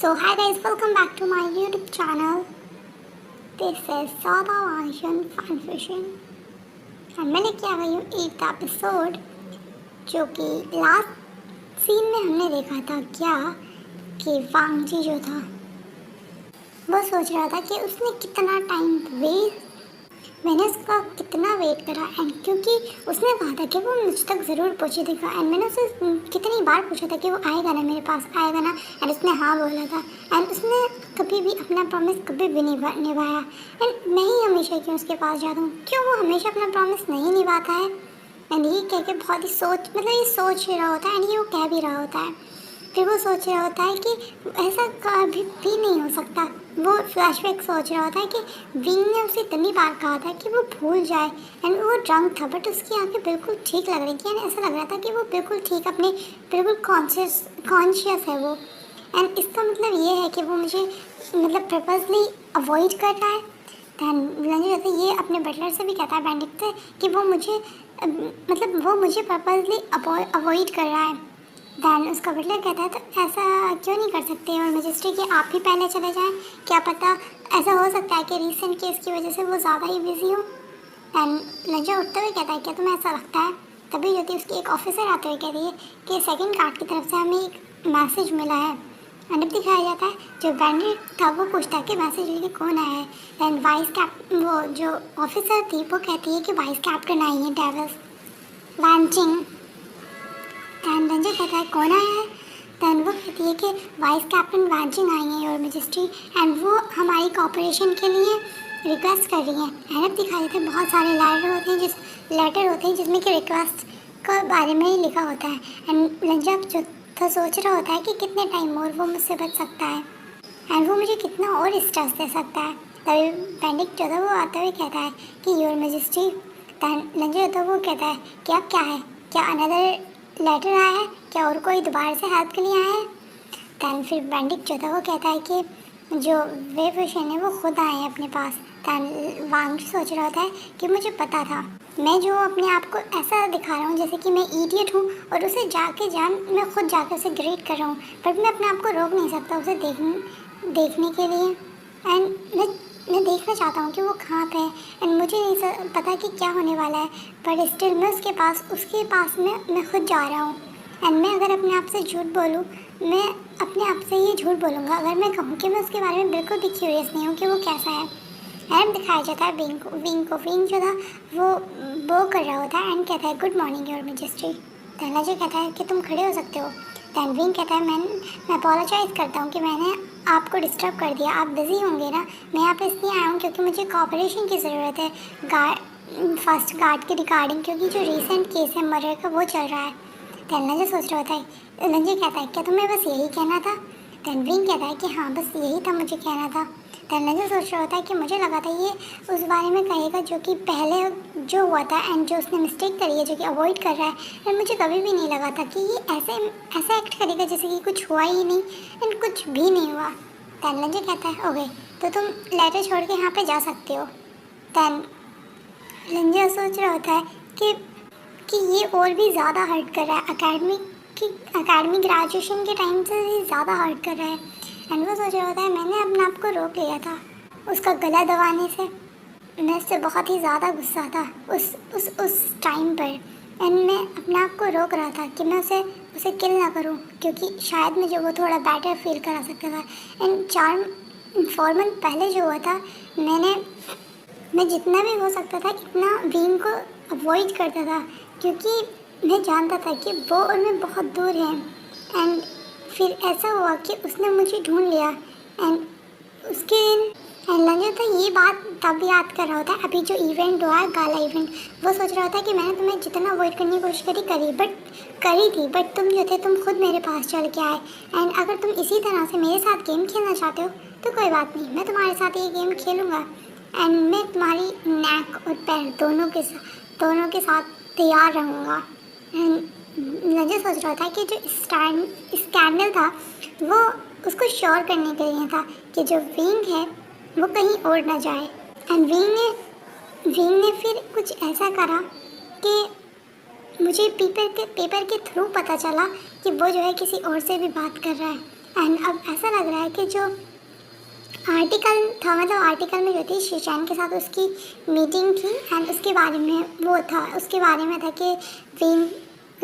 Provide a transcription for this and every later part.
So hi guys, welcome back to my YouTube channel. This is Sada Vanshan Fan Fishing. और मैं लेके आ गई हूँ एक एपिसोड जो कि लास्ट सीन में हमने देखा था क्या कि वांगजी जो था वो सोच रहा था कि उसने कितना टाइम मैंने उसका कितना वेट करा एंड क्योंकि उसने कहा था कि वो मुझ तक ज़रूर पहुँचेगा एंड मैंने उससे कितनी बार पूछा था कि वो आएगा ना मेरे पास आएगा ना एंड उसने हाँ बोला था एंड उसने कभी भी अपना प्रॉमिस कभी भी निभाया एंड मैं ही हमेशा क्यों उसके पास जाता हूँ, क्यों वो हमेशा अपना प्रॉमिस नहीं निभाता है। एंड ये कह के बहुत ही ये सोच ही रहा होता है एंड ये वो कह भी रहा होता है। फिर वो सोच रहा होता है कि ऐसा कभी भी नहीं हो सकता। वो फ्लैशबैक सोच रहा होता है कि विंग ने उसे इतनी बार कहा था कि वो भूल जाए एंड वो ड्रंक था बट उसकी आंखें बिल्कुल ठीक लग रही थी एंड ऐसा लग रहा था कि वो बिल्कुल ठीक अपने बिल्कुल कॉन्शियस है वो। एंड इसका मतलब ये है कि वो मुझे पर्पसली अवॉइड कर रहा है। दैन ये अपने बटलर से भी कहता है बैंडिट से कि वो मुझे पर्पसली अवॉइड कर रहा है। दैन उसका बटलर कहता है तो ऐसा क्यों नहीं कर सकते और मैजेस्टी कि आप ही पहले चले जाएं, क्या पता ऐसा हो सकता है कि रीसेंट केस की वजह से वो ज़्यादा ही बिजी हो। दैन लंजा उठते हुए कहता है क्या तुम्हें ऐसा लगता है। तभी ज्योति उसकी एक ऑफिसर आते हुए कह रही है कि सेकंड गार्ड की तरफ से हमें एक मैसेज मिला है एंड अब दिखाया जाता है जो बैंडिट था वो पूछता है कि मैसेज लेके कौन आया है। दैन वो जो ऑफिसर थी वो कहती है कि वाइस कैप्टन आई है डेविस वांचिंग। दैन रंजन कहता है कौन आया है। दैन वो कहती है कि वाइस कैप्टन वांचिंग आई है योर मैजेस्टी एंड वो हमारी कॉपरेशन के लिए रिक्वेस्ट कर रही है। एंड अब दिखाई देते हैं बहुत सारे लेटर होते हैं जिसमें कि रिक्वेस्ट के बारे में ही लिखा होता है। एंड रंजन जो तो सोच रहा होता है कि कितने टाइम और वो मुझसे बच सकता है एंड वो मुझे कितना और स्ट्रेस दे सकता है। तभी बैंडिट जो था वो आते हुए कहता है कि योर मैजेस्टी। दैन रंजन तो वो कहता है कि अब क्या है, क्या अनदर लेटर आया है, क्या और कोई दोबारा से हेल्प के लिए आया है। दैन फिर बैंडिट जो था वो कहता है कि जो वेवोशन है वो खुद आए हैं अपने पास। दैन वांग सोच रहा होता है कि मुझे पता था, मैं जो अपने आप को ऐसा दिखा रहा हूँ जैसे कि मैं इडियट हूँ और उसे मैं खुद जाके उसे ग्रेट कर रहा हूँ बट मैं अपने आप को रोक नहीं सकता उसे देखने के लिए। एंड मैं देखना चाहता हूँ कि वो कहाँ पे है एंड मुझे नहीं पता कि क्या होने वाला है बट स्टिल मैं उसके पास मैं खुद जा रहा हूँ। एंड मैं अगर अपने आप से झूठ बोलूँ, मैं अपने आप से ये झूठ बोलूँगा अगर मैं कहूँ कि मैं उसके बारे में बिल्कुल भी क्यूरियस नहीं हूँ कि वो कैसा है। एंड दिखाया जाता है विंग जो था वो कर रहा होता है एंड कहता है good morning your majesty. Then जो कहता है कि तुम खड़े हो सकते हो। दैन विंग कहता है मैं अपोलोजाइज़ करता हूँ कि मैंने आपको डिस्टर्ब कर दिया, आप बिज़ी होंगे ना, मैं यहाँ पे इसलिए आया हूँ क्योंकि मुझे कॉपरेशन की ज़रूरत है फर्स्ट गार्ड के रिगार्डिंग, क्योंकि जो रीसेंट केस है मर्डर का वो चल रहा है। दैन लंजे सोच रहा होता है, लंजे कहता है क्या तुम्हें बस यही कहना था। दैन विंग कहता है कि हाँ बस यही था मुझे कहना था। दैन लंजे सोच रहा होता है कि मुझे लगा था ये उस बारे में कहेगा जो कि पहले जो हुआ था एंड जो उसने मिस्टेक करी है जो कि अवॉइड कर रहा है। एंड मुझे कभी भी नहीं लगा था कि ये ऐसे एक्ट करेगा जैसे कि कुछ हुआ ही नहीं एंड कुछ भी नहीं हुआ। दैन लंजे कहता है ओके तो तुम लेटर छोड़ के यहाँ पे जा सकते हो। दैन लंजे सोच रहा होता है कि ये और भी ज़्यादा हर्ट कर रहा है, अकेडमी ग्रेजुएशन के टाइम से ही ज़्यादा हर्ट कर रहा है। एंड वो सोच रहा होता है मैंने अपने आप को रोक लिया था उसका गला दबाने से, मैं उससे बहुत ही ज़्यादा गुस्सा था उस टाइम पर एंड मैं अपने आप को रोक रहा था कि मैं उसे किल ना करूं क्योंकि शायद मुझे वो थोड़ा बेटर फील करा सकता था। एंड 4 मंथ पहले जो हुआ था मैं जितना भी हो सकता था इतना विंग को अवॉइड करता था क्योंकि मैं जानता था कि वो और मैं बहुत दूर हैं। एंड फिर ऐसा हुआ कि उसने मुझे ढूंढ लिया एंड उसके लंजो तो ये बात तब याद कर रहा होता है अभी जो इवेंट हुआ है गाला इवेंट। वो सोच रहा होता है कि मैंने तुम्हें जितना अवॉइड करने की कोशिश करी थी बट तुम जो थे तुम खुद मेरे पास चल के आए। एंड अगर तुम इसी तरह से मेरे साथ गेम खेलना चाहते हो तो कोई बात नहीं, मैं तुम्हारे साथ ये गेम खेलूँगा एंड मैं तुम्हारी नेक और पैर दोनों के साथ तैयार रहूँगा। मुझे सोच रहा था कि जो स्कैंडल था वो उसको श्योर करने के लिए था कि जो विंग है वो कहीं और ना जाए। एंड विंग ने फिर कुछ ऐसा करा कि मुझे पेपर के थ्रू पता चला कि वो जो है किसी और से भी बात कर रहा है। एंड अब ऐसा लग रहा है कि जो आर्टिकल था, मतलब आर्टिकल में जो थी शीशान के साथ उसकी मीटिंग थी एंड उसके बारे में वो था, उसके बारे में था कि विंग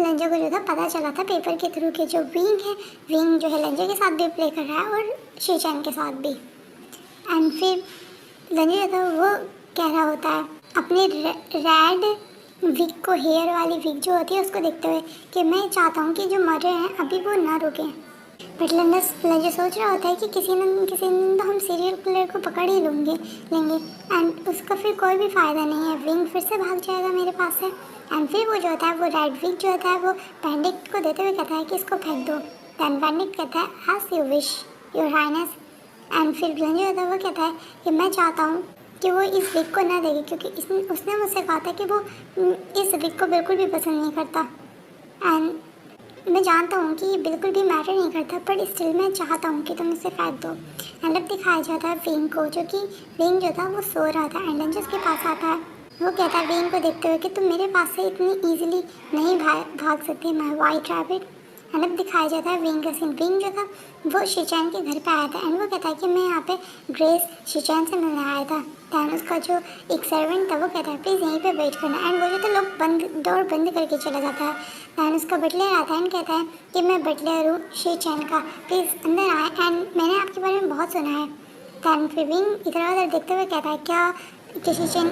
लंजो को जो था पता चला था पेपर के थ्रू कि जो विंग है, विंग जो है लंजो के साथ भी प्ले कर रहा है और शीशान के साथ भी। एंड फिर लंजो जो था वो कह रहा होता है अपनी रेड विग को, हेयर वाली विग जो होती है उसको देखते हुए कि मैं चाहता हूँ कि जो मर रहे हैं अभी वो ना रुकें। बट लंजो सोच रहा होता है कि किसी न किसी दिन तो हम सीरियल किलर को पकड़ ही लेंगे एंड उसका फिर कोई भी फ़ायदा नहीं है, विंग फिर से भाग जाएगा मेरे पास से। एंड फिर वो जो होता है वो रेड विग जो होता है वो बैंडिट को देते हुए कहता है कि इसको फेंक दो। दैन बैंडिट कहता है as you wish your highness. And फिर लंजो होता है वो कहता है कि मैं चाहता हूँ कि वो इस विग को ना देखे क्योंकि उसने मुझसे कहा था कि वो इस विग को बिल्कुल भी पसंद नहीं करता। एंड मैं जानता हूँ कि ये बिल्कुल भी मैटर नहीं करता पर स्टिल मैं चाहता हूँ कि तुम इसे फेंक दो। एंड अब दिखाया जाता है विंग को, जो कि विंग जो था वो सो रहा था एंड लंजो उसके पास आता है। वो कहता है विंग को देखते हुए कि तुम मेरे पास से इतनी ईजिली नहीं भाग सकती माय वाइट रैबिट। एंड अब दिखाया जाता है विंग का सीन। विंग जो था वो शीचैन के घर पे आया था एंड वो कहता है कि मैं यहाँ पे ग्रेस शीचैन से मिलने आया था। दैन उसका जो एक सर्वेंट था वो कहता है प्लीज़ यहीं पे वेट करना। एंड वो जो था लोग डोर बंद करके चला जाता है। दैन उसका बटलर आता है एंड कहता है कि मैं बटलर हूँ शीचैन का, प्लीज़ अंदर आए एंड मैंने आपके बारे में बहुत सुना है। दैन फिर विंग इधर उधर देखते हुए कहता है क्या शीचैन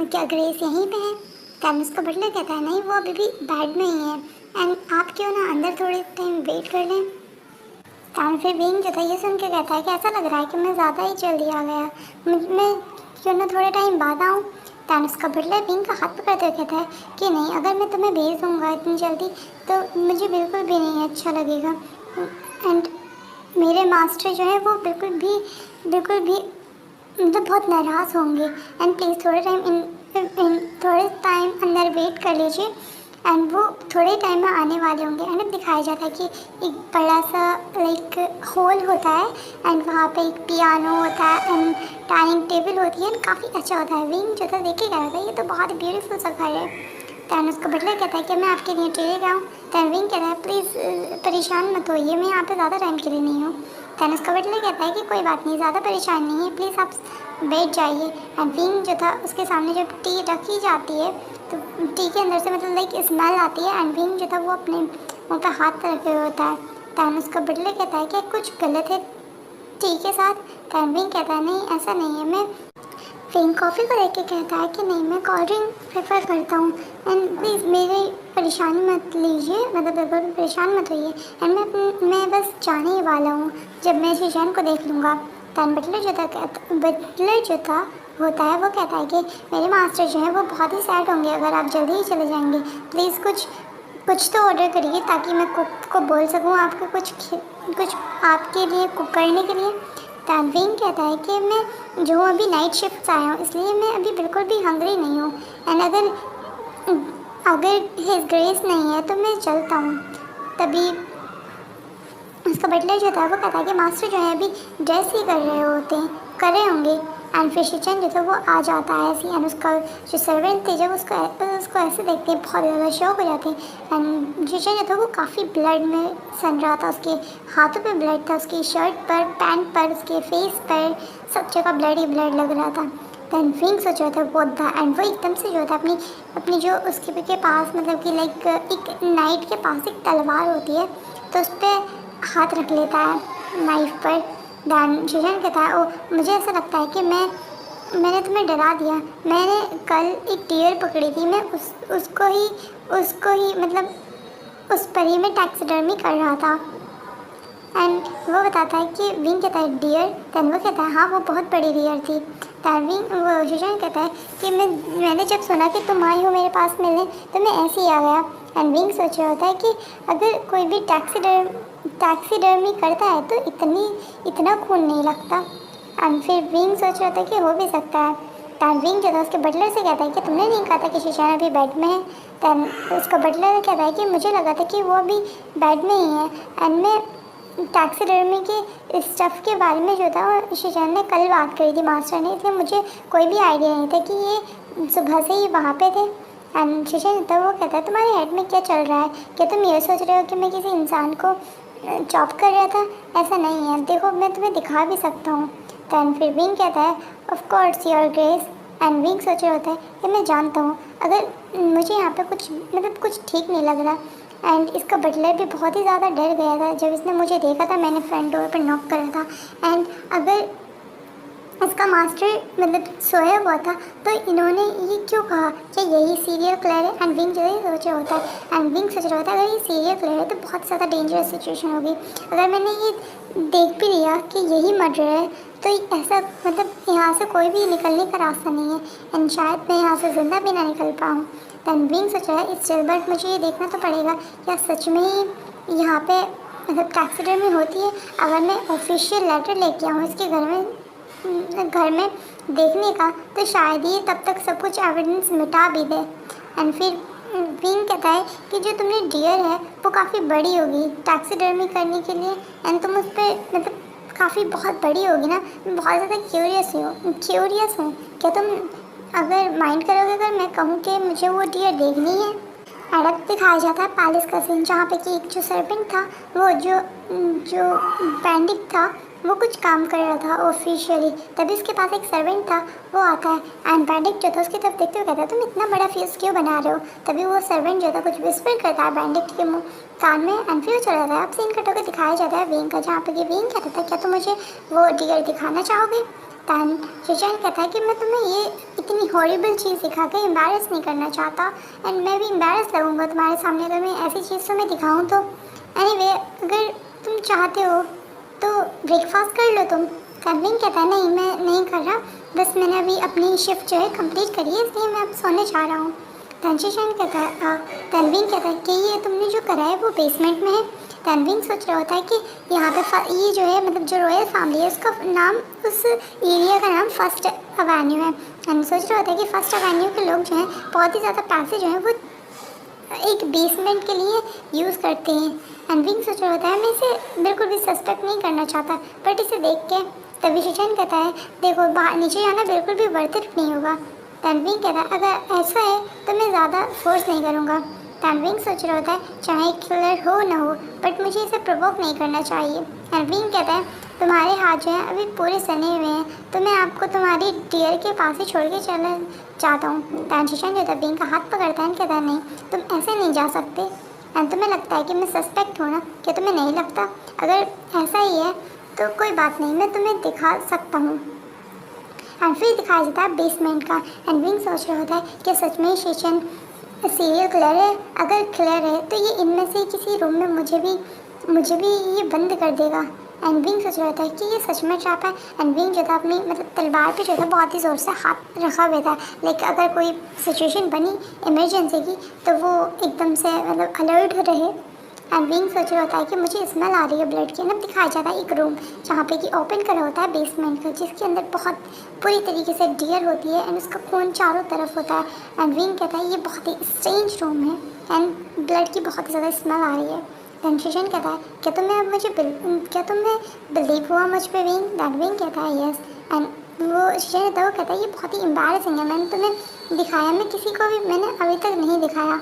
क्या ग्रेस यहीं पे है? दैन उसका बटलर कहता है नहीं, वो अभी भी बेड में ही है एंड आप क्यों ना अंदर थोड़े टाइम वेट कर लें। दैन फिर विंग जो था ये सुन के कहता है कि ऐसा लग रहा है कि मैं ज़्यादा ही जल्दी आ गया, मैं क्यों ना थोड़े टाइम बाद आऊँ। दैन उसका बटलर विंग का हाथ पकड़ते हुए कहता है कि नहीं, अगर मैं तुम्हें भेज दूँगा इतनी जल्दी तो मुझे बिल्कुल भी नहीं अच्छा लगेगा एंड मेरे मास्टर जो है वो बिल्कुल भी मतलब बहुत नाराज़ होंगे। एंड प्लीज़ थोड़े टाइम अंदर वेट कर लीजिए एंड वो थोड़े टाइम में आने वाले होंगे। एंड अब दिखाया जाता है कि एक बड़ा सा लाइक हॉल होता है एंड वहाँ पे एक पियानो होता है एंड डाइनिंग टेबल होती है एंड काफ़ी अच्छा होता है। विंग जो था देख के कह रहा था ये तो बहुत ब्यूटीफुल सा घर है। दैन उसका बटलर कहता है कि मैं आपके लिए टेरे गया हूँ। दैन विंग कहता है प्लीज़ परेशान मत होइए, मैं यहाँ पे ज़्यादा टाइम के लिए नहीं हूँ। दैन उसका बटलर कहता है कि कोई बात नहीं, ज़्यादा परेशान नहीं है, प्लीज़ आप बैठ जाइए। एंड विंग जो था उसके सामने जब टी रखी जाती है तो टी के अंदर से मतलब लाइक स्मेल आती है एंड विंग जो था वो अपने मुँह पे हाथ रखे हुए होता है। दैन उसका बटलर कहता है कि कुछ गलत है टी के साथ। दैन विंग कहता है नहीं ऐसा नहीं है। मैं विंग कॉफ़ी को देख के कहता है कि नहीं, मैं कोल्ड ड्रिंक प्रेफर करता हूँ एंड प्लीज़ मेरी परेशानी मत लीजिए, मतलब बिल्कुल भी परेशान मत होइए एंड मैं बस जाने ही वाला हूँ, जब मैं शीशान को देख लूँगा। दैन बटलर जो था होता है वो कहता है कि मेरे मास्टर जो है वो बहुत ही सैड होंगे अगर आप जल्दी ही चले जाएंगे, प्लीज़ कुछ तो ऑर्डर करिए ताकि मैं कुक को बोल सकूँ आपको कुछ आपके लिए कुक करने के लिए। दैन विंग कहता है कि मैं जो अभी नाइट शिफ्ट से आया हूँ इसलिए मैं अभी बिल्कुल भी हंग्री नहीं हूँ एंड अगर हिज ग्रेस नहीं है तो मैं चलता हूँ। तभी उसका बटलर जो था वो कहता है कि मास्टर जो है अभी ड्रेस ही कर रहे होंगे। एंड फिर शीचैन जो था वो आ जाता है ऐसे एंड उसका जो सर्वेंट थे जब उसको ऐसे देखते हैं बहुत ज़्यादा शौक हो जाते हैं। एंड शीचैन जो था वो काफ़ी ब्लड में सन रहा था, उसके हाथों पे ब्लड था, उसकी शर्ट पर, पैंट पर, उसके फेस पर, सब जगह ब्लड ही ब्लड लग रहा था। दैन विंग सोच रहा था बहुत था एंड वो एकदम से जो था अपनी जो उसके के पास मतलब कि लाइक एक नाइट के पास एक तलवार होती है तो उस पर हाथ रख लेता है नाइफ पर। दैन शीशान कहता है ओ मुझे ऐसा लगता है कि मैंने तुम्हें डरा दिया, मैंने कल एक डियर पकड़ी थी, मैं उसको ही मतलब उस पर ही मैं टैक्सीडर्मी कर रहा था। एंड वो बताता है कि विंग कहता है डियर। दैन वो कहता है हाँ वो बहुत बड़ी डियर थी। दैन वो शीशान कहता है कि मैंने जब सुना कि तुम आई हो मेरे पास मिलने तो मैं ऐसे ही आ गया। एंड विंग सोच रहा होता है कि अगर कोई भी टैक्सीडर्मी करता है तो इतना खून नहीं लगता। एंड फिर विंग सोच रहा था कि हो भी सकता है। दैन विंग जो था उसके बटलर से कहता है कि तुमने नहीं कहा था कि शीशान अभी बेड में है। दैन उसका बटलर कहता है कि मुझे लगा था कि वो अभी बेड में ही है एंड मैं टैक्सीडर्मी के स्टफ़ के बारे में जो था शीशान ने कल बात करी थी मास्टर ने, इसलिए मुझे कोई भी आइडिया नहीं था कि ये सुबह से ही वहाँ पे थे। एंड शीशान था वो कहता है तुम्हारे हेड में क्या चल रहा है, क्या तुम ये सोच रहे हो कि मैं किसी इंसान को जॉब कर रहा था, ऐसा नहीं है, देखो मैं तुम्हें दिखा भी सकता हूँ। दैन फिर विंग कहता है of course your grace. And विंग सोच रहा होता है कि मैं जानता हूँ, अगर मुझे यहाँ पे कुछ मतलब कुछ ठीक नहीं लग रहा। एंड इसका बटलर भी बहुत ही ज़्यादा डर गया था जब इसने मुझे देखा था, मैंने फ्रंट डोर पर नॉक करा था। एंड अगर इसका मास्टर मतलब सोया हुआ था तो इन्होंने ये क्यों कहा कि यही सीरियल किलर है। एंड विंग जो है सोच रहा होता है, एंड विंग सोच रहा होता है अगर ये सीरियल किलर है तो बहुत ज़्यादा डेंजरस सिचुएशन होगी। अगर मैंने ये देख भी लिया कि यही मर्डर है तो ऐसा मतलब यहाँ से कोई भी निकलने का रास्ता नहीं है, एंड शायद मैं यहाँ से ज़िंदा भी ना निकल पाऊँ। दैन विंग सोच रहा है इस बट मुझे ये देखना तो पड़ेगा क्या सच में ही यहाँ पे मतलब टैक्सीडर्मी होती है। अगर मैं ऑफिशियल लेटर लेके आऊँ इसके घर में देखने का तो शायद ही तब तक सब कुछ एविडेंस मिटा भी दे। एंड फिर विंग कहता है कि जो तुमने डियर है वो काफ़ी बड़ी होगी टैक्सीडर्मी करने के लिए, एंड तुम उस पर मतलब काफ़ी बहुत बड़ी होगी ना। मैं बहुत ज़्यादा क्यूरियस हूँ, क्या तुम अगर माइंड करोगे अगर मैं कहूँ कि मुझे वो डियर देखनी है। एडप दिखाया जाता है पैलेस का सीन जहाँ पे कि एक जो सर्वेंट था वो जो बैंडिट था वो कुछ काम कर रहा था ऑफिशियली, तभी उसके पास एक सर्वेंट था वो आता है। एंड बैंडिट जो था उसकी तरफ देखते हुए कहता है तुम इतना बड़ा फ्यूज़ क्यों बना रहे हो। तभी वो सर्वेंट जो था कुछ विस्पर करता है बैंडिट के मुँह कान में, एंड फिर चला जाता है। अब सीन कट होकर दिखाया जाता है विंग का जहाँ पे कि विंग कहता था क्या तुम मुझे वो डियर दिखाना चाहोगे। दैन शिशान कहता है कि मैं तुम्हें ये इतनी हॉरिबल चीज़ दिखा के एम्बैरस नहीं करना चाहता, एंड मैं भी एम्बैरस लगूंगा तुम्हारे सामने अगर मैं ऐसी चीज़ तुम्हें दिखाऊं तो। एनीवे अगर तुम चाहते हो तो ब्रेकफास्ट कर लो तुम। विंग कहता है नहीं मैं नहीं कर रहा, बस मैंने अभी अपनी शिफ्ट जो है कंप्लीट करी है इसलिए मैं अब सोने जा रहा हूँ। शिशान कहता है विंग कहता है कि ये तुमने जो करा है वो बेसमेंट में है। विंग सोच रहा होता है कि यहाँ पे ये जो है मतलब जो रॉयल फैमिली है उसका नाम उस एरिया का नाम फर्स्ट एवेन्यू है। एंड सोच रहा होता है कि फर्स्ट एवेन्यू के लोग जो हैं बहुत ही ज़्यादा पैसे जो हैं वो एक बेसमेंट के लिए यूज़ करते हैं। एंड विंग सोच रहा होता है मैं इसे बिल्कुल भी सस्पेक्ट नहीं करना चाहता, बट इसे देख के तभी शिशन कहता है देखो बाहर नीचे जाना बिल्कुल भी वर्थ इट नहीं होगा। विंग कहता है अगर ऐसा है तो मैं ज़्यादा फोर्स नहीं करूँगा। विंग सोच रहा होता है चाहे किलर हो ना हो बट मुझे इसे प्रोवोक नहीं करना चाहिए। विंग कहता है तुम्हारे हाथ जो हैं अभी पूरे सने हुए हैं तो मैं आपको तुम्हारी डियर के पास ही छोड़ के चलना चाहता हूँ। शिशन जो था विंग का हाथ पकड़ता है कहता है नहीं तुम ऐसे नहीं जा सकते। एंड तुम्हें लगता है कि मैं सस्पेक्ट हूँ ना, क्या तुम्हें नहीं लगता? अगर ऐसा ही है तो कोई बात नहीं, मैं तुम्हें दिखा सकता हूँ। एंड फिर दिखाया जाता है बेसमेंट का। एंड विंग सोच रहा होता है कि सच में शिशन सीरियल किलर है, अगर किलर है तो ये इनमें से किसी रूम में मुझे भी ये बंद कर देगा। एंड विंग सोच रहा था कि ये सच में ट्रैप है। एंड विंग जो था अपनी मतलब तलवार पे जो था बहुत ही ज़ोर से हाथ रखा हुआ था, लेकिन अगर कोई सिचुएशन बनी इमरजेंसी की तो वो एकदम से मतलब अलर्ट रहे। एंड विंग सोच रहा होता है कि मुझे स्मेल आ रही है ब्लड की। अब दिखाया जाता है एक रूम जहाँ पे कि ओपन करा होता है बेसमेंट का, जिसके अंदर बहुत पूरी तरीके से डियर होती है एंड उसका खून चारों तरफ होता है। एंड विंग कहता है ये बहुत ही स्ट्रेंज रूम है एंड ब्लड की बहुत ज़्यादा स्मेल आ रही है। दैन शिशन कहता है क्या तुम्हें बिलीव हुआ मुझ पर विंग? दैन विंग कहता है यस। एंड वो शिशन कहता है ये बहुत ही एम्बैरेसिंग है, मैंने तुम्हें दिखाया, मैं किसी को भी मैंने अभी तक नहीं दिखाया।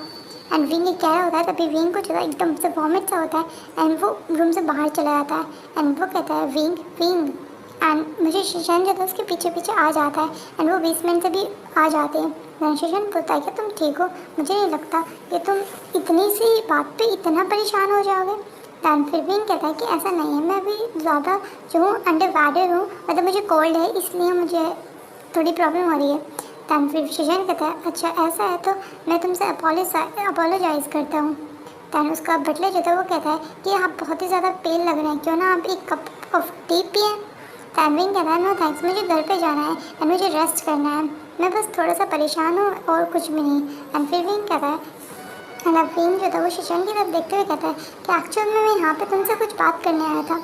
एंड विंग कह रहा होता है तभी विंग को जो है एकदम से वॉमिट सा होता है एंड वो रूम से बाहर चला जाता है। एंड वो कहता है विंग एंड मुझे शिशन जो था उसके पीछे पीछे आ जाता है एंड वो बेसमेंट से भी आ जाते हैं। दैन शिशन बोलता है कि तुम ठीक हो? मुझे नहीं लगता कि तुम इतनी सी बात पे इतना परेशान हो जाओगे। दैन फिर विंग कहता है कि ऐसा नहीं है, मैं अभी ज़्यादा जो हूँ अंडर वाटर हूँ, मतलब मुझे कोल्ड है इसलिए मुझे थोड़ी प्रॉब्लम हो रही है। दैन फिर शिशन कहता है अच्छा ऐसा है तो मैं तुमसे अपोलोजाइज़ करता हूँ। दैन उसका बटलर जो था वो कहता है कि आप बहुत ही ज़्यादा पेल लग रहे हैं, क्यों ना आप एक कप ऑफ टी पिए। दैन विंग कहता है नो थैंक्स, मुझे घर पे जाना है एंड मुझे रेस्ट करना है, मैं बस थोड़ा सा परेशान हूँ और कुछ भी नहीं। एंड फिर विंग कहता है विंग जो था वो शिशन की तरफ देखते हुए कहता है कि एक्चुअल में मैं यहाँ पे तुमसे कुछ बात करने आया था।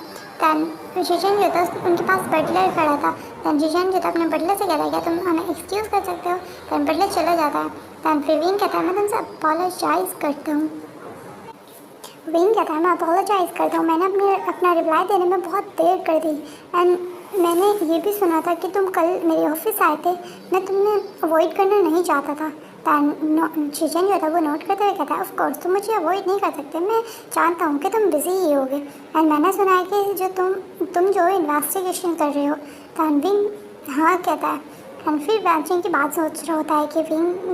दैन शिशन जो था उनके पास बटलर खड़ा था। दैन शिशन जो था अपने बटलर से कहता है क्या तुम हमें एक्सक्यूज़ कर सकते हो? दैन बटलर चला जाता है। दैन फिर विंग कहता है मैं तुमसे अपोलोजाइज़ करता हूँ। विंग कहता है मैं अपोलोजाइज़ करता हूँ, मैंने अपना रिप्लाई देने में बहुत देर कर दी एंड मैंने ये भी सुना था कि तुम कल मेरे ऑफिस आए थे, मैं तुम्हें अवॉइड करना नहीं चाहता था शीशन जो था वो नोट करते हुए कहता है, ऑफ कोर्स तुम मुझे अवॉइड नहीं कर सकते, मैं जानता हूँ कि तुम बिजी ही होगे, एंड मैंने सुना है कि जो तुम जो इन्वेस्टिगेशन कर रहे हो। विंग हाँ कहता है, एंड फिर बैंचिंग की बात सोच रहा होता है कि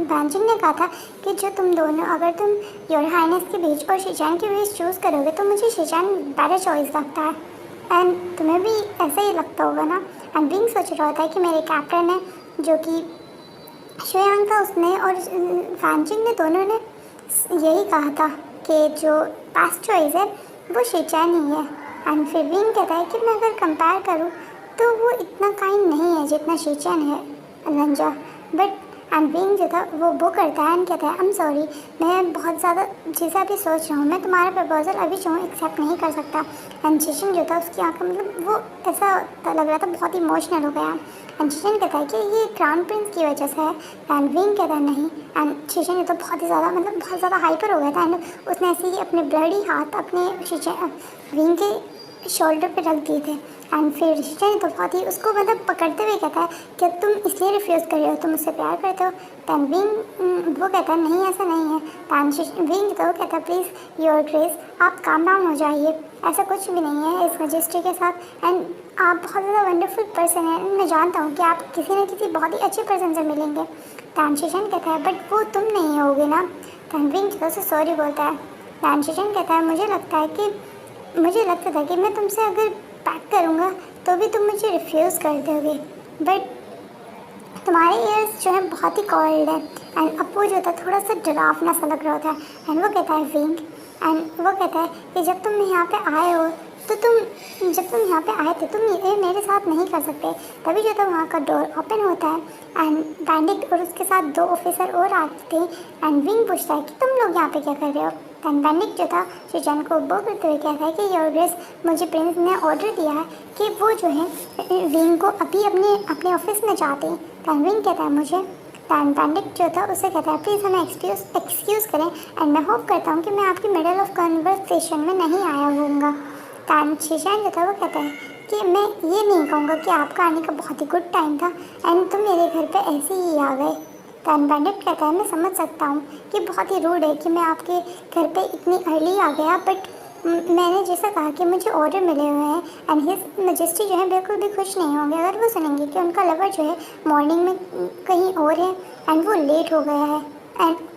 बैंचिंग ने कहा था कि जो तुम दोनों, अगर तुम योर हाइनेस के बीच और शीशान के बीच चूज़ करोगे तो मुझे शीशान बेटर चॉइस लगता है, एंड तुम्हें भी ऐसा ही लगता होगा ना। एंड विंग सोच रहा होता है कि मेरे कैप्टन है जो कि श्रेयांग था, उसने और फैंचिंग ने दोनों ने यही कहा था कि जो बेस्ट चॉइस है वो शीचान ही है। एंड फिर विंग कहता है कि मैं अगर कंपेयर करूँ तो वो इतना काइंड नहीं है जितना शीचान है लंजा, बट एंड विंग जो था वो करता है एंड कहता है, आई एम सॉरी, मैं बहुत ज़्यादा चीज़ें अभी सोच रहा हूँ, मैं तुम्हारा प्रपोजल अभी जो एक्सेप्ट नहीं कर सकता। एंड शीशन जो था उसकी आंखों मतलब वो ऐसा लग रहा था बहुत इमोशनल हो गया। एंड शीशन कहता है कि ये क्राउन प्रिंस की वजह से है, एंड विंग कहता है नहीं। एंड शीशन जो तो बहुत ही ज़्यादा मतलब बहुत ज़्यादा हाइपर हो गया था, एंड उसने ऐसे ही अपने ब्लडी हाथ अपने विंग के शोल्डर पे रख दिए थे। एंड फिर शीशन तो बहुत ही उसको मतलब पकड़ते हुए कहता है कि तुम इसलिए रिफ्यूज़ कर रहे हो, तुम मुझसे प्यार करते हो। दैन विंग वो कहता है नहीं ऐसा नहीं है। दैन विंग तो कहता है प्लीज़ योर ग्रेस आप काम डाउन हो जाइए, ऐसा कुछ भी नहीं है इस मजिस्ट्री के साथ, एंड आप बहुत ज़्यादा वंडरफुल पर्सन है, मैं जानता हूँ कि आप किसी न किसी बहुत ही अच्छे पर्सन से मिलेंगे। दैन शीशन कहता है बट वो तुम नहीं होगे ना। दैन विंग जो से सॉरी बोलता है। दैन शीशन कहता है मुझे लगता था कि मैं तुमसे अगर पैक करूँगा तो भी तुम मुझे रिफ्यूज़ कर दोगे, बट तुम्हारे ईयर्स जो है बहुत ही कॉल्ड है। एंड अब वो जो था थोड़ा सा डरावना सा लग रहा होता है। एंड वो कहता है विंग, एंड वो कहता है कि जब तुम यहाँ पे आए हो तो जब तुम यहाँ पे आए थे तुम ये मेरे साथ नहीं कर सकते। तभी जो था वहाँ का डोर ओपन होता है एंड बैंडिट और उसके साथ 2 ऑफिसर और आते थे। एंड विंग पूछता है कि तुम लोग यहाँ पे क्या कर रहे हो। दैन बैंडिट जो था शीचान को वो करते हुए कहता है कि योर ग्रेस मुझे प्रिंस ने ऑर्डर दिया है कि वो जो है विंग को अभी अपने ऑफिस में जाते हैं। दैन विंग कहता है मुझे। दैन बैंडिट जो था उसे कहता है प्लीज़ हमें एक्सक्यूज़ करें, एंड मैं होप करता हूँ कि मैं आपकी मिडल ऑफ कन्वर्सेशन में नहीं आया होऊंगा। दैन शीशान जो था वो कहता है कि मैं ये नहीं कहूँगा कि आपका आने का बहुत ही गुड टाइम था एंड तुम मेरे घर पे ऐसे ही आ गए। दैन बैंडिट कहता है मैं समझ सकता हूँ कि बहुत ही रूड है कि मैं आपके घर पे इतनी अर्ली आ गया, बट मैंने जैसा कहा कि मुझे ऑर्डर मिले हुए हैं एंड हिज मजेस्टी जो है बिल्कुल भी खुश नहीं होंगे अगर वो सुनेंगे कि उनका लवर जो है मॉर्निंग में कहीं और है एंड वो लेट हो गया है। एंड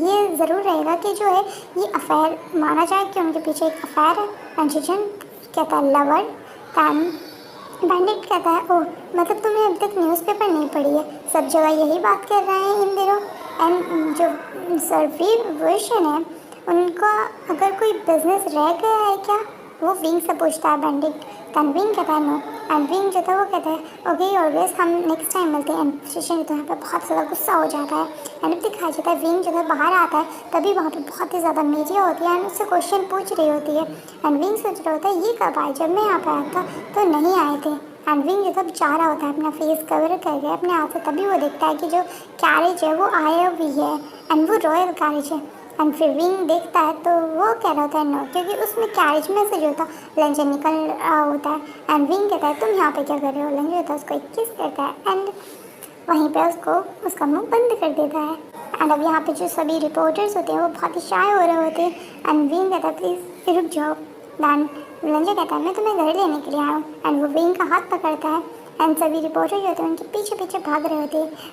ये ज़रूर रहेगा कि जो है ये अफेयर माना जाए कि उनके पीछे एक अफेयर है। एंड शीशन कहता है लवर। दैन बैंडिट कहता है ओह मतलब तुमने अभी तक न्यूज़पेपर नहीं पढ़ी है, सब जगह यही बात कर रहे हैं इन दिनों। एंड जो सर्फी वर्शन है उनका अगर कोई बिजनेस रह गया है क्या, वो विंग से पूछता है बैंडिट। दैन विंग कहता है नो। एंड विंग जो था वो कहता है ओके ऑलवेज हम नेक्स्ट टाइम मिलते हैं। एंड शीशन जो यहाँ पे बहुत ज़्यादा गुस्सा हो जाता है एंड दिखाया जाता है विंग जो है बाहर आता है तभी वहाँ पे बहुत ही ज़्यादा मीडिया होती है एंड उससे क्वेश्चन पूछ रही होती है। एंड विंग सोच रहा होता है ये कब आए, जब मैं यहाँ पर आया था तो नहीं आए थे। एंड विंग जो था जा रहा होता है अपना फेस कवर करके अपने हाथ से, तभी वो देखता है कि जो कैरेज है वो आया भी है एंड वो रॉयल कैरेज है। एंड फिर विंग देखता है तो वो कह रहा होता है नो, क्योंकि उसमें कैरेज में से जो था लंजर निकल रहा होता है। एंड विंग कहता है तुम यहाँ पे क्या कर रहे हो। लंजर होता है उसको एक किस करता है एंड वहीं पे उसका मुंह बंद कर देता है। एंड अब यहाँ पे जो सभी रिपोर्टर्स होते हैं वो बहुत ही शाय हो रहे होते हैं। एंड विंग कहता है प्लीज़ रुक जाओ। दैन लंजर कहता है मैं तुम्हें घर लेने के लिए आया हूँ। एंड वो विंग का हाथ पकड़ता है एंड सभी रिपोर्टर जो होते हैं उनके पीछे पीछे भाग रहे होते हैं।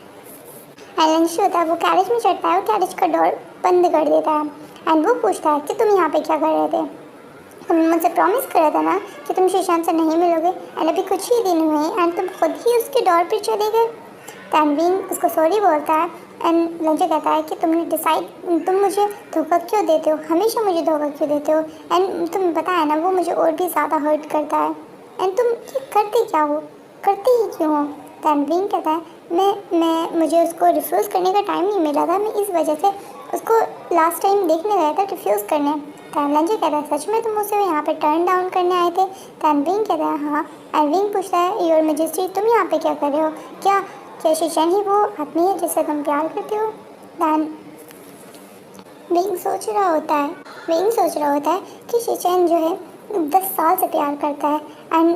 एलेंशी होता है वो कैरेज में चढ़ता है और कैरेज का डोर बंद कर देता है। एंड वो पूछता है कि तुम यहाँ पे क्या कर रहे थे, तुमने मुझसे प्रॉमिस करा था ना कि तुम शीशान से नहीं मिलोगे, एंड अभी कुछ ही दिन हुए हैं एंड तुम खुद ही उसके डोर पर चले गए। दैन विंग उसको सॉरी बोलता है एंड लंजर कहता है कि तुम मुझे धोखा क्यों देते हो, हमेशा मुझे धोखा क्यों देते हो, एंड तुम्हें पता है ना वो मुझे और भी ज़्यादा हर्ट करता है एंड तुम ये करते ही क्यों हो। दैन विंग कहता है मुझे उसको रिफ्यूज़ करने का टाइम नहीं मिला था, मैं इस वजह से उसको लास्ट टाइम देखने गया था रिफ्यूज़ करने। दैन लंजर कहता है सच में तुम उसे यहाँ पे टर्न डाउन करने आए थे। दैन विंग कहता है हाँ। एंड विंग पूछता है योर मैजेस्टी तुम यहाँ पे क्या कर रहे हो, क्या शीशन ही वो आदमी है जिससे तुम प्यार करते हो। दैन विंग सोच रहा होता है कि शीशन जो है 10 साल से प्यार करता है एंड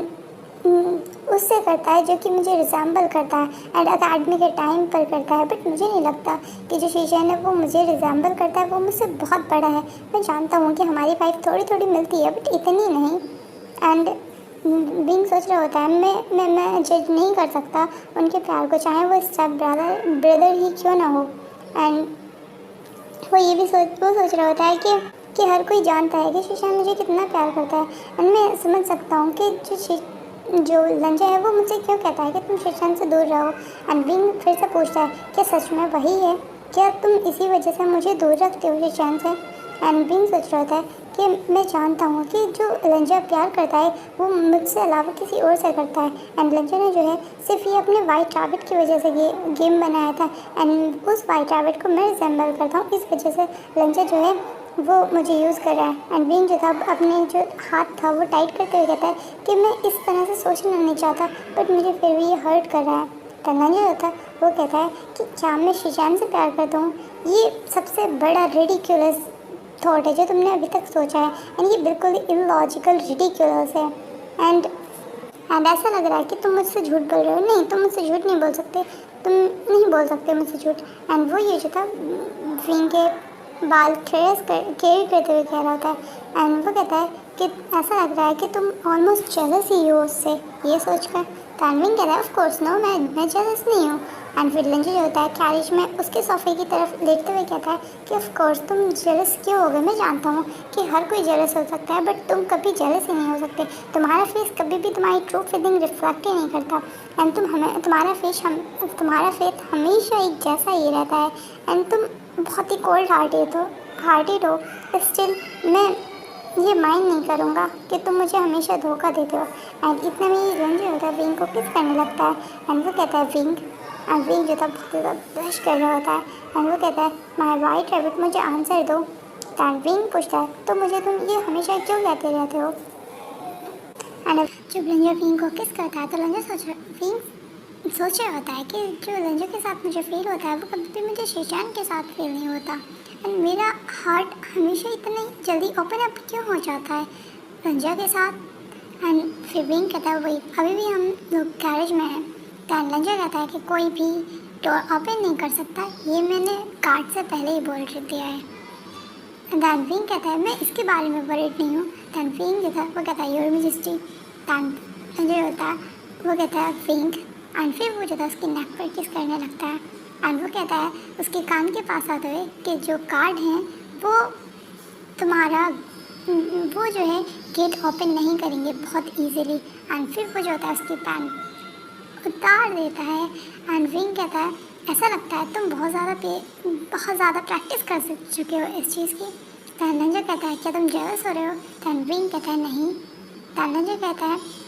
उससे करता है जो कि मुझे रिजेंबल करता है एंड अकेडमी के टाइम पर करता है। बट मुझे नहीं लगता कि जो शीशन है वो मुझे रिजेंबल करता है, वो मुझसे बहुत बड़ा है। मैं जानता हूँ कि हमारी वाइफ थोड़ी थोड़ी मिलती है बट इतनी नहीं। एंड बिंग सोच रहा होता है मैं जज नहीं कर सकता उनके प्यार को, चाहे वो स्टेप ब्रदर ही क्यों ना हो। एंड वो ये भी सोच रहा होता है कि हर कोई जानता है कि शीशान मुझे कितना प्यार करता है। एंड मैं समझ सकता हूँ कि जो लंजा है वो मुझसे क्यों कहता है कि तुम शीशान से दूर रहो। एंड बिंग फिर से पूछता है क्या सच में वही है, क्या तुम इसी वजह से मुझे दूर रखते हो शीशान से। एंड बिंग सोच रहा होता है कि मैं जानता हूँ कि जो लंजा प्यार करता है वो मुझसे अलावा किसी और से करता है। एंड लंजा ने जो है सिर्फ ये अपने वाइट रैबिट की वजह से ये गेम बनाया था। एंड उस वाइट रैबिट को मैं रिजेंबल करता हूँ, इस वजह से लंजा जो है वो मुझे यूज़ कर रहा है। एंड बिंग जो था अपने जो हाथ था वो टाइट करते हुए कहता है कि मैं इस तरह से सोचना नहीं चाहता बट मुझे फिर भी ये हर्ट कर रहा है। तन्ना जो होता है वो कहता है कि क्या मैं शीशान से प्यार करता हूँ, ये सबसे बड़ा रिडिक्यूलस थॉट है जो तुमने अभी तक सोचा है। एंड ये बिल्कुल इलॉजिकल रिडिक्यूलस है। एंड ऐसा लग रहा है कि तुम मुझसे झूठ बोल रहे हो। नहीं, तुम मुझसे झूठ नहीं बोल सकते, तुम नहीं बोल सकते मुझसे झूठ। एंड वो ये जो था विंग के बाल केयर करते हुए कह रहा होता है। एंड वो कहता है कि ऐसा लग रहा है कि तुम ऑलमोस्ट जेलस ही हो उससे, ये सोचकर। तनविन कहता है ऑफ कोर्स नो, मैं जेलस नहीं हूँ। एंड फिर लंजू जो होता है कैरिज में उसके सोफे की तरफ देखते हुए कहता है कि ऑफ कोर्स तुम जेलस क्यों हो गए, मैं जानता हूँ कि हर कोई जेलस हो सकता है बट तुम कभी जेलस ही नहीं हो सकते। तुम्हारा फेस कभी भी तुम्हारी ट्रू फीलिंग रिफ्लेक्ट ही नहीं करता। एंड तुम्हारा फेस हमेशा एक जैसा ही रहता है। एंड तुम बहुत ही कोल्ड हार्टेड हो। स्टिल मैं ये माइंड नहीं करूँगा कि तुम मुझे हमेशा धोखा देते हो। एंड इतने में ही रंजू होता है विंग को किस करने लगता है। एंड वो कहता है विंग, एंड विंग जो था बहुत ज़्यादा ब्लश कर रहा होता है। एंड वो कहता है माय वाइट रैबिट मुझे आंसर दो। एंड विंग पूछता है तो मुझे तुम ये हमेशा क्यों कहते रहते हो। एंड जब लंजा विंग को किस करता है तो लंजा सोच रहा होता है कि जो लंजा के साथ मुझे फील होता है वो कभी भी मुझे शीशान के साथ फील नहीं होता। एंड मेरा हार्ट हमेशा इतनी जल्दी ओपन अप क्यों हो जाता है लंजा के साथ। एंड फिर विंग कहता है वही अभी भी हम लोग गैरेज में हैं। एंड लंजा कहता है कि कोई भी डोर ओपन नहीं कर सकता, ये मैंने गार्ड से पहले ही बोल दिया है। दैन विंग कहता है मैं इसके बारे में वरीड नहीं हूँ। दैन विंग जो था वो कहता है योर मैजेस्टी। दैन लंजा होता है वो कहता है विंग। एंड फिर वो जो था उसकी नेक पर किस करने लगता है। एंड वो कहता है उसके कान के पास आते हुए कि जो कार्ड हैं वो तुम्हारा वो जो है गेट ओपन नहीं करेंगे बहुत इजीली। एंड फिर वो जो होता है उसकी पैन उतार देता है। एंड विंग कहता है ऐसा लगता है तुम बहुत ज़्यादा प्रैक्टिस कर चुके हो इस चीज़ की। तैनलंजा कहता है क्या तुम जेलस हो रहे हो। तैन विंग कहता है नहीं। तैनलंजा कहता है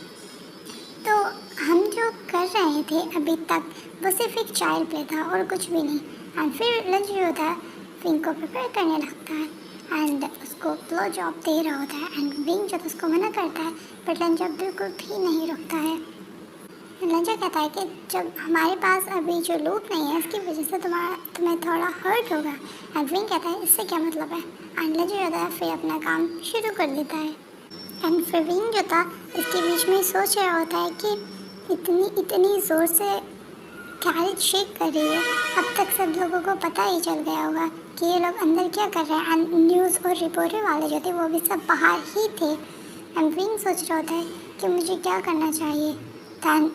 तो हम जो कर रहे थे अभी तक वो सिर्फ एक चाइल्ड प्ले था और कुछ भी नहीं। एंड फिर लंच जो होता है विंग को प्रिपेयर करने लगता है एंड उसको ब्लो जॉब दे रहा होता है। एंड विंग जब उसको मना करता है बट लंचा बिल्कुल भी नहीं रुकता है। लंचा कहता है कि जब हमारे पास अभी जो लूप नहीं है इसकी वजह से तुम्हें थोड़ा हर्ट होगा। एंड विंग कहता है इससे क्या मतलब है। एंड लंचा होता है फिर अपना काम शुरू कर देता है। एंड फिर विंग जो था इसके बीच में सोच रहा होता है कि इतनी ज़ोर से कैरेज शेक कर रही है, अब तक सब लोगों को पता ही चल गया होगा कि ये लोग अंदर क्या कर रहे हैं। एंड न्यूज़ और रिपोर्टर वाले जो थे वो भी सब बाहर ही थे। एंड विंग सोच रहा होता है कि मुझे क्या करना चाहिए। दैन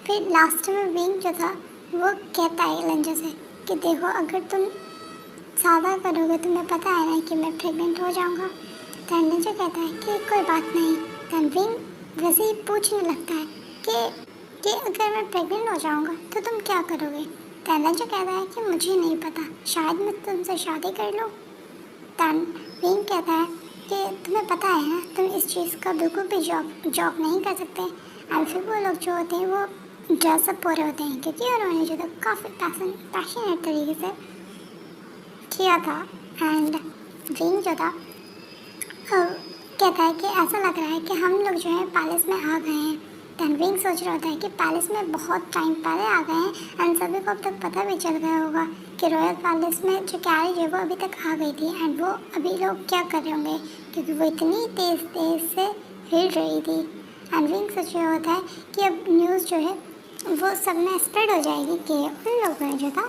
फिर लास्ट में विंग जो था वो कहता है लंजा से कि देखो अगर तुम ज़्यादा करोगे तो मैं पता है ना कि मैं प्रेग्नेंट हो जाऊँगा। दैन लंजा कहता है कि कोई बात नहीं। दैन विंग वैसे ही पूछने लगता है कि अगर मैं प्रेग्नेंट हो जाऊँगा तो तुम क्या करोगे। दैन लंजा कहता है कि मुझे नहीं पता, शायद मैं तुमसे शादी कर लूँ। दैन विंग कहता है कि तुम्हें पता है ना तुम इस चीज़ का बिल्कुल भी जॉब नहीं कर सकते। एंड फिर वो लोग जो होते हैं वो ड्रेसअप हो रहे होते हैं क्योंकि उन्होंने जो था काफ़ी पैशनेट तरीके से किया था। एंड विंग जो था कहता है कि ऐसा लग रहा है कि हम लोग जो है पैलेस में आ गए हैं। दैन विंग सोच रहा होता है कि पैलेस में बहुत टाइम पहले आ गए हैं एंड सभी को अब तक पता भी चल गया होगा कि रॉयल पैलेस में जो कैरेज है वो अभी तक आ गई थी। एंड वो अभी लोग क्या कर रहे होंगे क्योंकि वो इतनी तेज़ से हिल रही थी। एंड विंग सोच रहा होता है कि अब न्यूज़ जो है वो सब में स्प्रेड हो जाएगी कि उन लोगों ने जो था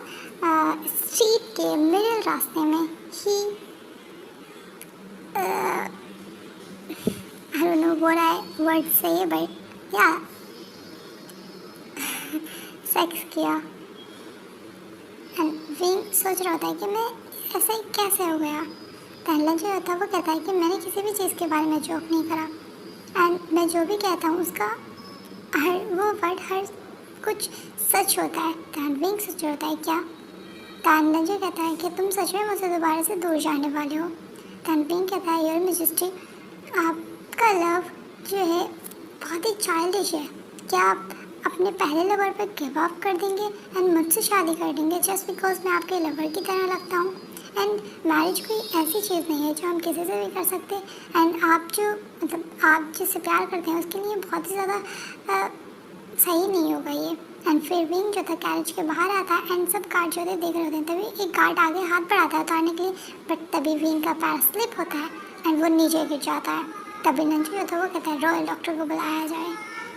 स्ट्रीट के मिडिल रास्ते में ही I don't know what I word say but या सेक्स किया। एंड विंग सोच रहा होता है कि मैं ऐसा ही कैसे हो गया। पहला जो होता है वो कहता है कि मैंने किसी भी चीज़ के बारे में जोक नहीं करा एंड मैं जो भी कहता हूँ उसका वो वर्ड हर कुछ सच होता है। दैन विंग सोच होता है क्या। दैन लंजर कहता है कि तुम सच में मुझसे दोबारा से दूर जाने वाले हो। दैन विंग कहता है योर मैजेस्टी, आपका लव जो है बहुत ही चाइल्डिश है। क्या आप अपने पहले लवर पर गिव अप कर देंगे एंड मुझसे शादी कर देंगे जस्ट बिकॉज मैं आपके लवर की तरह लगता हूँ। एंड मैरिज कोई ऐसी चीज़ नहीं है जो हम किसी से भी कर सकते। एंड आप जो मतलब आप जिससे प्यार करते हैं उसके लिए बहुत ही ज़्यादा सही नहीं होगा ये। एंड फिर विंग जो था कैरेज के बाहर आता है एंड सब गार्ड जो थे देख रहे होते हैं। तभी एक गार्ड आगे हाथ बढ़ाता है उतारने के लिए बट तभी विंग का पैर स्लिप होता है एंड वो नीचे गिर जाता है। तभी नंजू जो था वो कहता है रॉयल डॉक्टर को बुलाया जाए।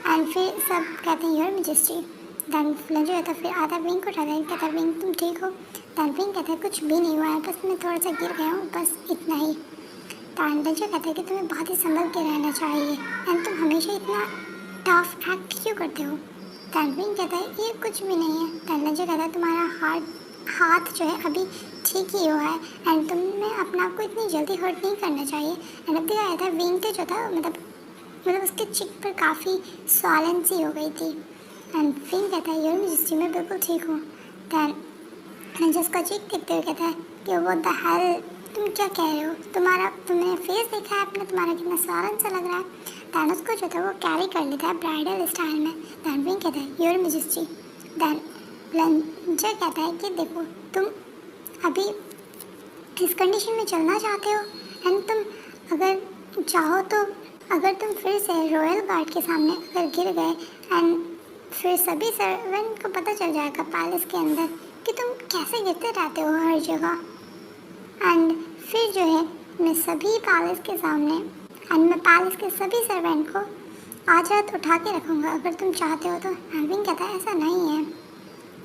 एंड फिर सब कहते हैं योर मैजेस्टी। दैन लंजू जो था फिर आता विंग को उठाता है, कहता है विंग तुम ठीक हो। दैन विंग कहता है कुछ भी नहीं हुआ है, बस मैं थोड़ा सा गिर गया हूँ, बस इतना ही। दैन लंजू कहता है कि तुम्हें बहुत ही संभल के रहना चाहिए एंड तुम हमेशा इतना टफ एक्ट क्यों करते हो। दैन विंग कहता है ये कुछ भी नहीं है। दैन लंजू कहता है तुम्हारा हाथ जो है अभी ठीक ही हुआ है एंड तुम्हें अपने आप को इतनी जल्दी हर्ट नहीं करना चाहिए। एंड अब दिखाया था विंग के जो था मतलब उसके चिक पर काफ़ी सॉलन सी हो गई थी। एंड विंग कहता है योर मैजेस्टी मैं बिल्कुल ठीक हूँ। दैन जिसका चिक देखते हुए कहता है कि व्हाट द हेल तुम क्या कह रहे हो, तुमने फेस देखा है अपना, तुम्हारा कितना सॉलन सा लग रहा है। दैन उसको जो था वो कैरी कर लेता है ब्राइडल स्टाइल में। दैन विंग कहता है योर मैजेस्टी। दैन लंजर कहता है कि देखो तुम अभी इस कंडीशन में चलना चाहते हो एंड तुम अगर चाहो तो अगर तुम फिर से रॉयल गार्ड के सामने अगर गिर गए एंड फिर सभी सर्वेंट को पता चल जाएगा पैलेस के अंदर कि तुम कैसे गिरते रहते हो हर जगह। एंड फिर जो है मैं सभी पैलेस के सामने एंड मैं पैलेस के सभी सर्वेंट को आज रात उठा के रखूँगा अगर तुम चाहते हो तो। विंग कहता है ऐसा नहीं है।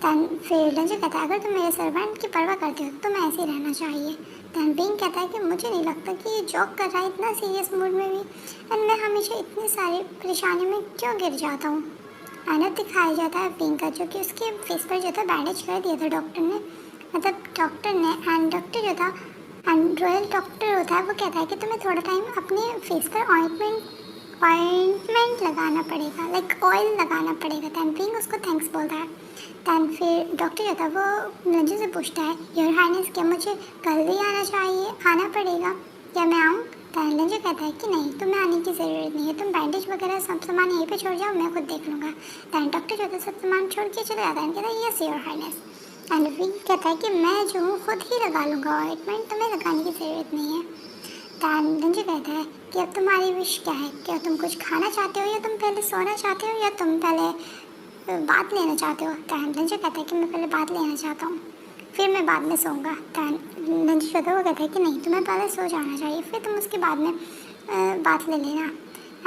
दैन फिर लंजर कहता है अगर तुम मेरे सर्वेंट की परवाह करते हो तो तुम्हें ऐसे ही रहना चाहिए। दैन विंग कहता है कि मुझे नहीं लगता कि ये जॉक कर रहा है इतना सीरियस मूड में भी एंड मैं हमेशा इतनी सारी परेशानी में क्यों गिर जाता हूँ। एंड अब दिखाया जाता है विंग का जो कि उसके फेस पर जो था बैंडेज कर दिया था डॉक्टर ने, मतलब डॉक्टर ने। एंड डॉक्टर जो था एंड रॉयल डॉक्टर होता है वो कहता है कि तुम्हें थोड़ा टाइम अपने फेस पर ऑइंटमेंट लगाना पड़ेगा, लाइक ऑयल लगाना पड़ेगा। दैन विंग उसको थैंक्स बोलता है। दैन फिर डॉक्टर जो था वो लंजू से पूछता है योर हाइनेस क्या मुझे कल भी आना पड़ेगा या मैं आऊँ। दैन लंजू कहता है कि नहीं तुम्हें आने की ज़रूरत नहीं है, तुम बैंडेज वगैरह सब सामान यहीं पे छोड़ जाओ, मैं खुद देख लूँगा। दैन डॉक्टर जो था सब सामान छोड़ के चले जाता है, कहता है yes your highness. And Wing कहता है कि मैं जो हूँ खुद ही लगा लूँगा ऑइंटमेंट, तुम्हें लगाने की ज़रूरत नहीं है। दैन लंजू कहता है कि अब तुम्हारी विश क्या है, क्या तुम कुछ खाना चाहते हो या तुम पहले सोना चाहते हो या तुम पहले बात लेना चाहते हो। दैन लंजू कहता है कि मैं पहले बात लेना चाहता हूँ फिर मैं बाद में सोऊंगा। दैन लंजू जो था वो कहता है कि नहीं तुम्हें पहले सो जाना चाहिए फिर तुम उसके बाद में बात ले लेना।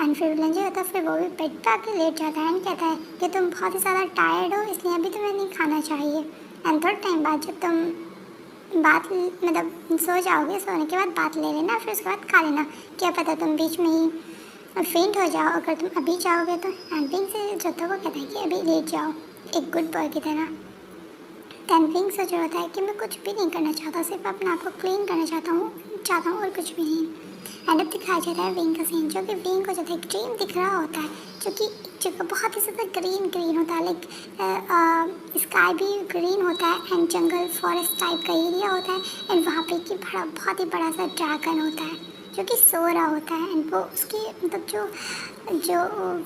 एंड फिर लंजू होता है फिर वो भी बेड पर आके लेट जाता है एंड कहता है कि तुम बहुत ही ज़्यादा टायर्ड हो इसलिए अभी तुम्हें नहीं खाना चाहिए। एंड थोड़ा टाइम बाद जब तुम बात मतलब सो जाओगे, सोने के बाद बात ले लेना फिर उसके बाद खा लेना, क्या पता तुम बीच में ही फेंट हो जाओ अगर तुम अभी जाओगे तो। एंड विंग से जो था वो कहता है कि अभी लेट जाओ एक गुड बॉय की तरह। दैन विंग सोच रहा होता है कि मैं कुछ भी नहीं करना चाहता, सिर्फ अपने आप को क्लीन करना चाहता हूँ और कुछ भी नहीं। एंड अब दिखाया जाता है विंग का सीन जो कि विंग को जो था एक ड्रीम दिख रहा होता है जो कि जगह बहुत ही ज़्यादा ग्रीन होता है, लाइक स्काई भी ग्रीन होता है एंड जंगल फॉरेस्ट टाइप का एरिया होता है एंड वहाँ पे कि बहुत ही बड़ा सा ड्रैगन होता है जो कि सो रहा होता है। एंड वो उसके मतलब जो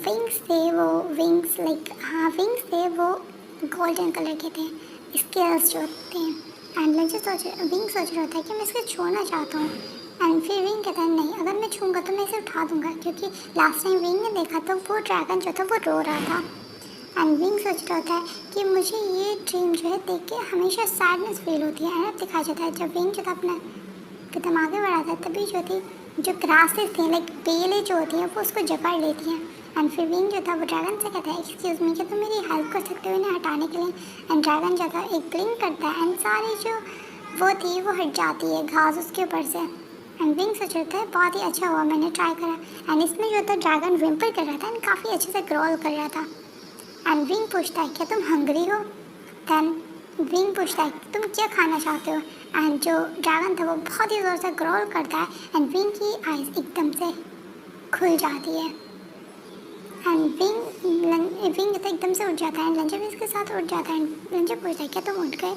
विंग्स थे वो विंग्स थे वो गोल्डन कलर के थे, स्केल्स जो थे। एंड विंग सोच रहा होता है कि मैं इसको छूना चाहता हूँ। एंड फिर विंग कहता है नहीं अगर मैं छूँगा तो मैं इसे उठा दूँगा क्योंकि लास्ट टाइम विंग ने देखा तो वो ड्रैगन जो था वो रो रहा था। एंड विंग सोच रहा होता है कि मुझे ये ड्रीम जो है देख के हमेशा सैडनेस फील होती है। एंड दिखाया जाता है जब विंग जो था अपना कदम आगे बढ़ाता है तभी जो ग्रासेस थी लाइक बेलें जो होती हैं वो उसको जकड़ लेती हैं एंड फिर विंग जो था वो ड्रैगन से कहता है एक्सक्यूज़ मी, क्या तुम मेरी हेल्प कर सकते हो इन्हें हटाने के लिए। एंड ड्रैगन जो था एक ब्लिंक करता है एंड सारी जो वो थी वो हट जाती है घास उसके ऊपर से। एंड विंग सोचता है बहुत ही अच्छा हुआ मैंने ट्राई करा। एंड इसमें जो था ड्रैगन विम्पर कर रहा था एंड काफ़ी अच्छे से ग्रोल कर रहा था। एंड विंग पूछता है क्या तुम हंग्री हो। देन विंग पूछता है तुम क्या खाना चाहते हो। एंड जो ड्रैगन था वो बहुत ही ज़ोर से ग्रोल करता है एंड विंग की आइज़ एकदम से खुल जाती है। एंड विंग तो एकदम से उठ जाता है एंड लंजर भी इसके साथ उठ जाता है। एंड लंजर पूछता है क्या तुम उठ गए।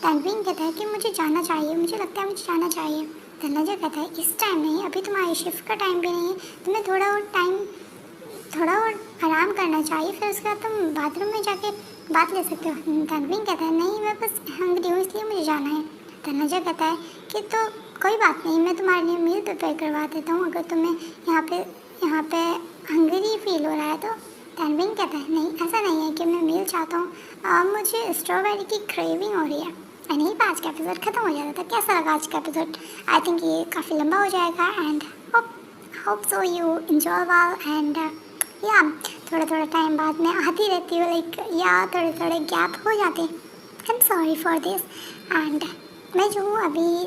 दैन विंग कहता है कि मुझे जाना चाहिए, मुझे लगता है मुझे जाना चाहिए। दैन लंजर कहता है इस टाइम नहीं, अभी तुम्हारी शिफ्ट का टाइम भी नहीं है, तुम्हें थोड़ा और आराम करना चाहिए, फिर उसके बाद तुम बाथरूम में जाके बात ले सकते हो। दैन विंग कहता है नहीं मैं बस हंग्री हूँ इसलिए मुझे जाना है। दैन लंजर कहता है कि तो कोई बात नहीं, मैं तुम्हारे लिए मील प्रिपेयर करवा देता हूँ अगर तुम्हें यहाँ पे हंग्री फील हो रहा है तो। दैन विंग कहता है नहीं ऐसा नहीं है कि मैं मील चाहता हूँ, मुझे स्ट्रॉबेरी की क्रेविंग हो रही है। एंड यही आज का एपिसोड खत्म हो जाता था। कैसा लगा आज का एपिसोड? आई थिंक ये काफ़ी लंबा हो जाएगा and hope so you enjoy वाल। एंड या थोड़ा टाइम बाद मैं आती रहती हूँ, लाइक या थोड़े गैप हो जाते। I am sorry for this. And मैं जो हूँ अभी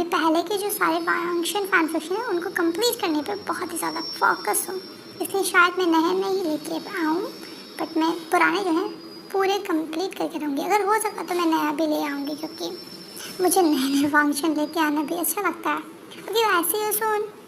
पहले के जो सारे फंक्शन हैं उनको कंप्लीट करने पे बहुत ही ज़्यादा फोकस हूँ, इसलिए शायद मैं नए नहीं लेके आऊँ, बट मैं पुराने जो हैं पूरे कंप्लीट करके रहूँगी। अगर हो सका तो मैं नया भी ले आऊँगी क्योंकि मुझे नए फंक्शन लेके आना भी अच्छा लगता है। Okay, I see you soon.